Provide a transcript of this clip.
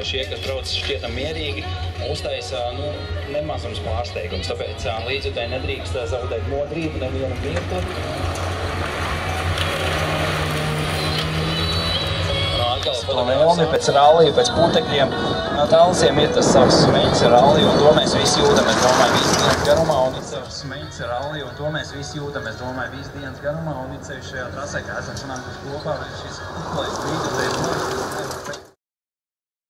šie, kas brauc šķietam mierīgi, uztaisa nemazums pārsteigums. Tāpēc līdzjutēji nedrīkst zaudēt modrību nevienu mirkli. Melni pēc rallija, pēc putekļiem. Talsiem ir tas savs smeņas ar ralliju, un to mēs visi jūtam, es domāju, visu dienas garumā, un ir savs smeņas ar ralliju, un to mēs visi jūtam, es domāju, visu dienas garumā, un ir sevi šajā trasē, kā esam sanākuši kopā, šis uzklājums līdzjutējs.